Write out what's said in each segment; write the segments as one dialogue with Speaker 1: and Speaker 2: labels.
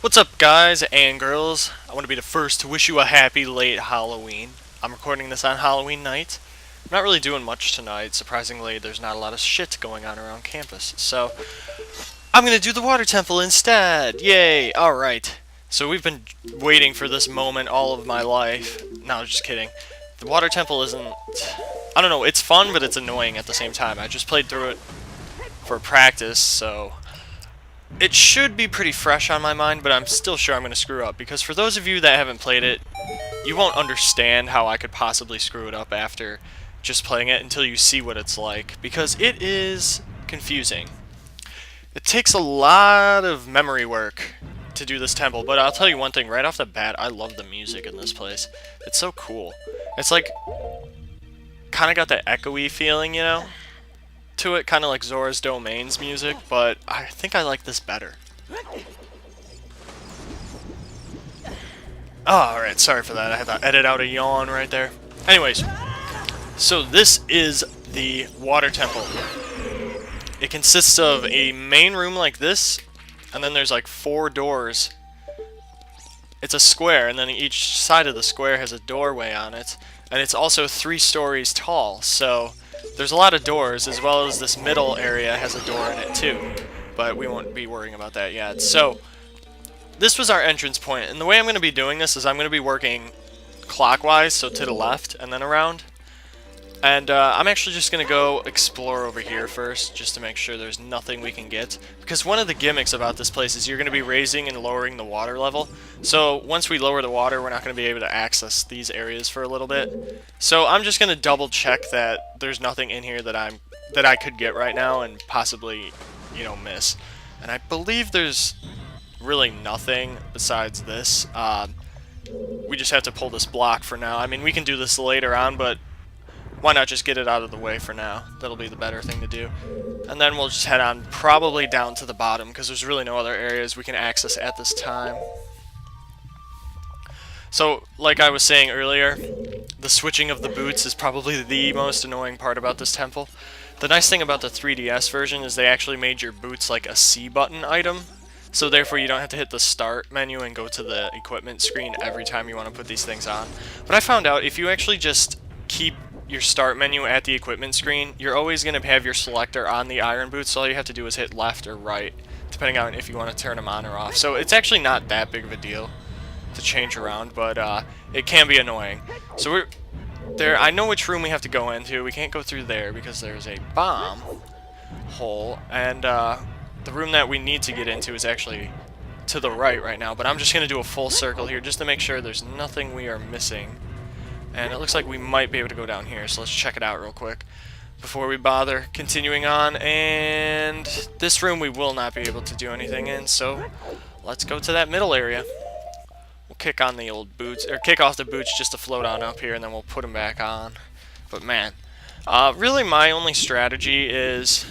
Speaker 1: What's up, guys and girls? I want to be the first to wish you a happy late Halloween. I'm recording this on Halloween night. I'm not really doing much tonight. Surprisingly, there's not a lot of shit going on around campus. So, I'm going to do the water temple instead. Yay! Alright. So we've been waiting for this moment all of my life. No, just kidding. The water temple isn't... I don't know, it's fun, but it's annoying at the same time. I just played through it for practice, so... It should be pretty fresh on my mind, but I'm still sure I'm going to screw up, because for those of you that haven't played it, you won't understand how I could possibly screw it up after just playing it until you see what it's like, because it is confusing. It takes a lot of memory work to do this temple, but I'll tell you one thing, right off the bat, I love the music in this place. It's so cool. It's like, kind of got that echoey feeling, you know? To it, kind of like Zora's Domain's music, but I think I like this better. Oh, alright, sorry for that. I had to edit out a yawn right there. Anyways, so this is the water temple. It consists of a main room like this, and then there's like 4 doors. It's a square, and then each side of the square has a doorway on it, and it's also 3 stories tall, so... There's a lot of doors, as well as this middle area has a door in it too, but we won't be worrying about that yet. So, this was our entrance point, and the way I'm going to be doing this is I'm going to be working clockwise, so to the left, and then around. And I'm actually just going to go explore over here first, just to make sure there's nothing we can get. Because one of the gimmicks about this place is you're going to be raising and lowering the water level. So once we lower the water, we're not going to be able to access these areas for a little bit. So I'm just going to double check that there's nothing in here that I could get right now and possibly, you know, miss. And I believe there's really nothing besides this. We just have to pull this block for now. I mean, we can do this later on, but why not just get it out of the way for now? That'll be the better thing to do. And then we'll just head on probably down to the bottom, because there's really no other areas we can access at this time. So, like I was saying earlier, the switching of the boots is probably the most annoying part about this temple. The nice thing about the 3DS version is they actually made your boots like a C button item, so therefore you don't have to hit the start menu and go to the equipment screen every time you want to put these things on. But I found out if you actually just keep your start menu at the equipment screen, you're always going to have your selector on the iron boots, so all you have to do is hit left or right, depending on if you want to turn them on or off. So it's actually not that big of a deal to change around, but it can be annoying. So we're there. I know which room we have to go into. We can't go through there because there's a bomb hole, and the room that we need to get into is actually to the right now, but I'm just going to do a full circle here just to make sure there's nothing we are missing. And it looks like we might be able to go down here, so let's check it out real quick before we bother continuing on. And this room we will not be able to do anything in, so let's go to that middle area. We'll kick on the old boots, or kick off the boots just to float on up here, and then we'll put them back on. But man, really my only strategy is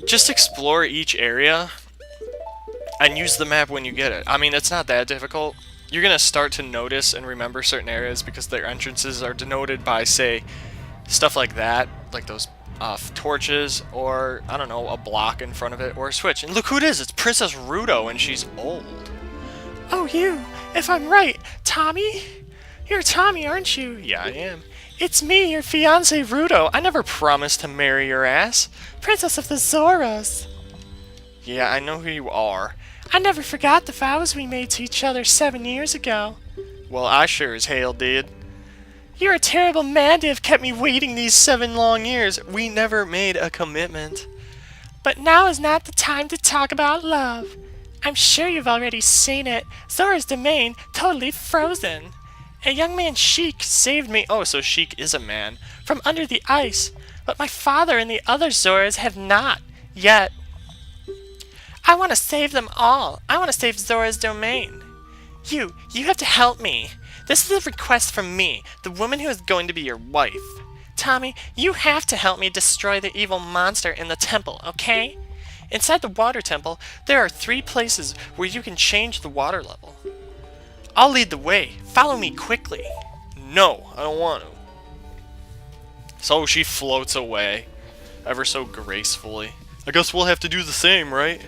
Speaker 1: just explore each area and use the map when you get it. I mean, it's not that difficult. You're going to start to notice and remember certain areas because their entrances are denoted by, say, stuff like that, like those torches, or, I don't know, a block in front of it, or a switch. And look who it is! It's Princess Ruto, and she's old. Oh, you! If I'm right, Tommy? You're Tommy, aren't you? Yeah, I am. It's me, your fiancé Ruto. I never promised to marry your ass. Princess of the Zoras. Yeah, I know who you are. I never forgot the vows we made to each other 7 years ago. Well, I sure as hell did. You're a terrible man to have kept me waiting these 7 long years. We never made a commitment. But now is not the time to talk about love. I'm sure you've already seen it. Zora's domain, totally frozen. A young man, Sheik, saved me. Oh, so Sheik is a man. From under the ice. But my father and the other Zoras have not. Yet. I want to save them all. I want to save Zora's domain. You have to help me. This is a request from me, the woman who is going to be your wife. Tommy, you have to help me destroy the evil monster in the temple, okay? Inside the water temple, there are 3 places where you can change the water level. I'll lead the way. Follow me quickly. No, I don't want to. So she floats away, ever so gracefully. I guess we'll have to do the same, right?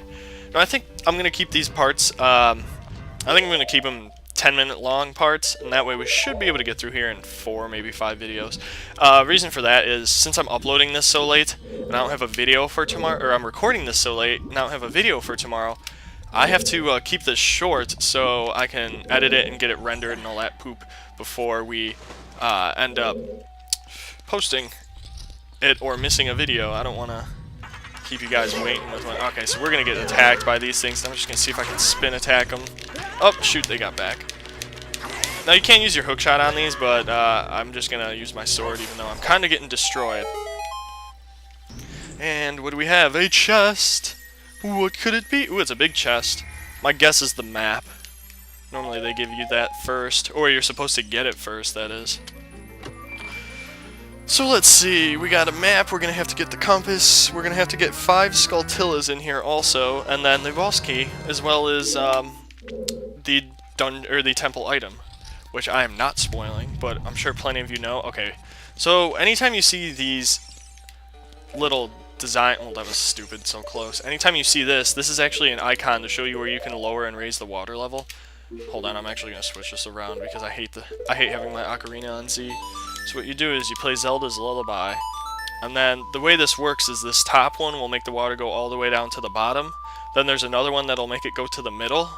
Speaker 1: No, I think I'm going to keep these parts, I think I'm going to keep them 10-minute long parts, and that way we should be able to get through here in 4, maybe 5 videos. Reason for that is, since I'm uploading this so late, and I don't have a video for tomorrow, or I'm recording this so late, and I don't have a video for tomorrow, I have to keep this short so I can edit it and get it rendered and all that poop before we end up posting it or missing a video. I don't want to keep you guys waiting with one. Okay, so we're going to get attacked by these things. I'm just going to see if I can spin attack them. Oh, shoot, they got back. Now, you can't use your hook shot on these, but I'm just going to use my sword, even though I'm kind of getting destroyed. And what do we have? A chest! What could it be? Ooh, it's a big chest. My guess is the map. Normally they give you that first, or you're supposed to get it first, that is. So let's see, we got a map, we're going to have to get the compass, we're going to have to get 5 Skulltillas in here also, and then the boss key, as well as the temple item, which I am not spoiling, but I'm sure plenty of you know. Okay, so anytime you see these little design, well, that was stupid, so close. Anytime you see this, this is actually an icon to show you where you can lower and raise the water level. Hold on, I'm actually going to switch this around because I hate having my Ocarina on Z. So what you do is you play Zelda's Lullaby, and then the way this works is this top one will make the water go all the way down to the bottom, then there's another one that'll make it go to the middle,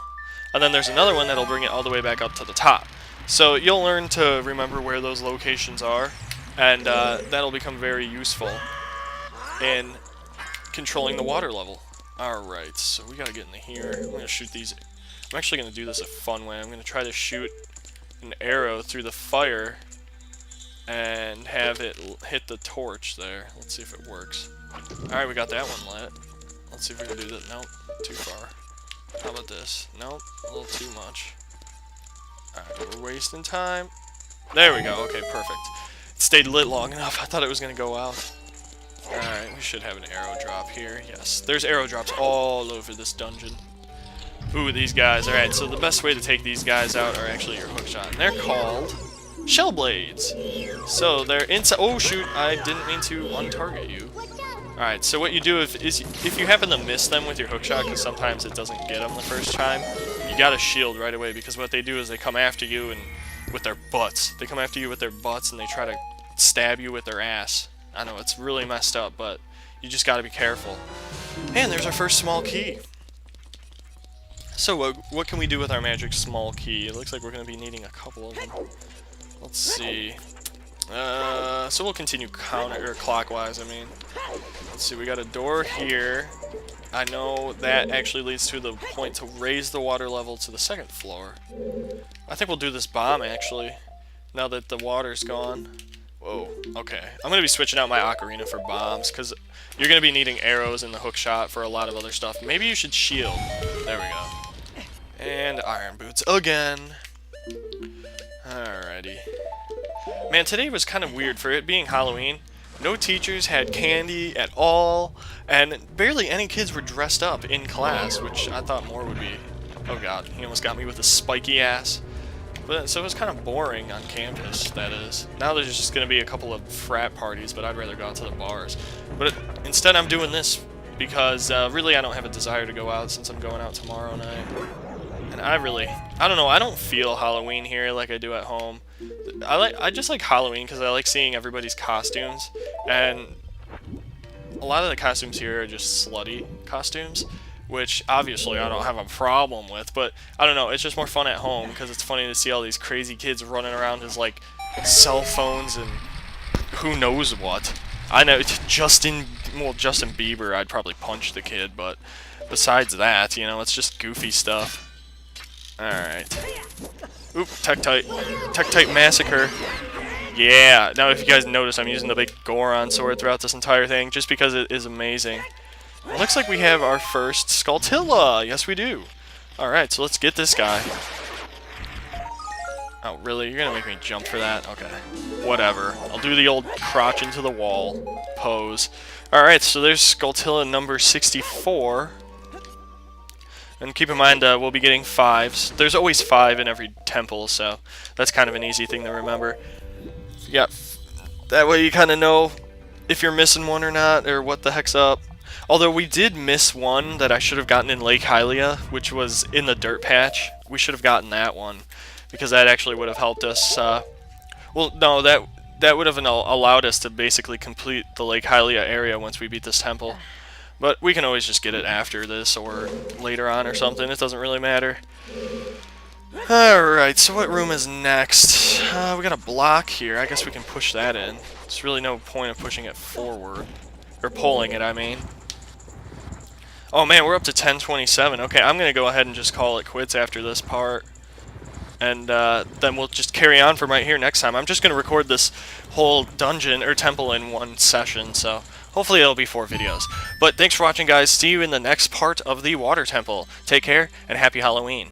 Speaker 1: and then there's another one that'll bring it all the way back up to the top. So you'll learn to remember where those locations are, and that'll become very useful in controlling the water level. Alright, so we gotta get into here. I'm gonna shoot these. I'm actually gonna do this a fun way. I'm gonna try to shoot an arrow through the fire and have it hit the torch there. Let's see if it works. Alright, we got that one lit. Let's see if we can do that. Nope, too far. How about this? Nope, a little too much. Alright, we're wasting time. There we go, okay, perfect. It stayed lit long enough. I thought it was gonna go out. Alright, we should have an arrow drop here. Yes, there's arrow drops all over this dungeon. Ooh, these guys. Alright, so the best way to take these guys out are actually your hookshot. And they're called shell blades. So they're inside. Oh, shoot, I didn't mean to untarget you. Alright, so what you do is if you happen to miss them with your hookshot, because sometimes it doesn't get them the first time, you gotta shield right away, because what they do is they come after you and with their butts. They come after you with their butts and they try to stab you with their ass. I know, it's really messed up, but you just gotta be careful. And there's our first small key. So what can we do with our magic small key? It looks like we're gonna be needing a couple of them. Let's see. So we'll continue clockwise, I mean. Let's see, we got a door here. I know that actually leads to the point to raise the water level to the 2nd floor. I think we'll do this bomb, actually, now that the water's gone. Whoa, okay. I'm going to be switching out my Ocarina for bombs, because you're going to be needing arrows in the hookshot for a lot of other stuff. Maybe you should shield. There we go. And iron boots again. Alrighty. Man, today was kind of weird. For it being Halloween, no teachers had candy at all, and barely any kids were dressed up in class, which I thought more would be. Oh god, he almost got me with a spiky ass. But so it was kind of boring on campus, that is. Now there's just going to be a couple of frat parties, but I'd rather go out to the bars. But instead I'm doing this because really I don't have a desire to go out since I'm going out tomorrow night. And I don't know, I don't feel Halloween here like I do at home. I just like Halloween because I like seeing everybody's costumes, and a lot of the costumes here are just slutty costumes, which obviously I don't have a problem with, but I don't know, it's just more fun at home because it's funny to see all these crazy kids running around with like cell phones and who knows what. I know Justin Bieber, I'd probably punch the kid, but besides that, you know, it's just goofy stuff. Alright. Oop, Tektite Massacre. Yeah, now if you guys notice, I'm using the big Goron sword throughout this entire thing, just because it is amazing. It looks like we have our first Skulltilla! Yes, we do. Alright, so let's get this guy. Oh, really? You're gonna make me jump for that? Okay. Whatever. I'll do the old crotch into the wall pose. Alright, so there's Skulltilla number 64. And keep in mind, we'll be getting 5s. There's always 5 in every temple, so that's kind of an easy thing to remember. Yeah, that way you kind of know if you're missing one or not, or what the heck's up. Although we did miss one that I should have gotten in Lake Hylia, which was in the dirt patch. We should have gotten that one, because that actually would have helped us. Well, no, that would have allowed us to basically complete the Lake Hylia area once we beat this temple. But we can always just get it after this or later on or something. It doesn't really matter. Alright, so what room is next? We got a block here. I guess we can push that in. There's really no point of pushing it forward. Or pulling it, I mean. Oh man, we're up to 1027. Okay, I'm going to go ahead and just call it quits after this part. And then we'll just carry on from right here next time. I'm just going to record this whole dungeon or temple in one session, so hopefully it'll be 4 videos. But thanks for watching, guys. See you in the next part of the water temple. Take care, and happy Halloween.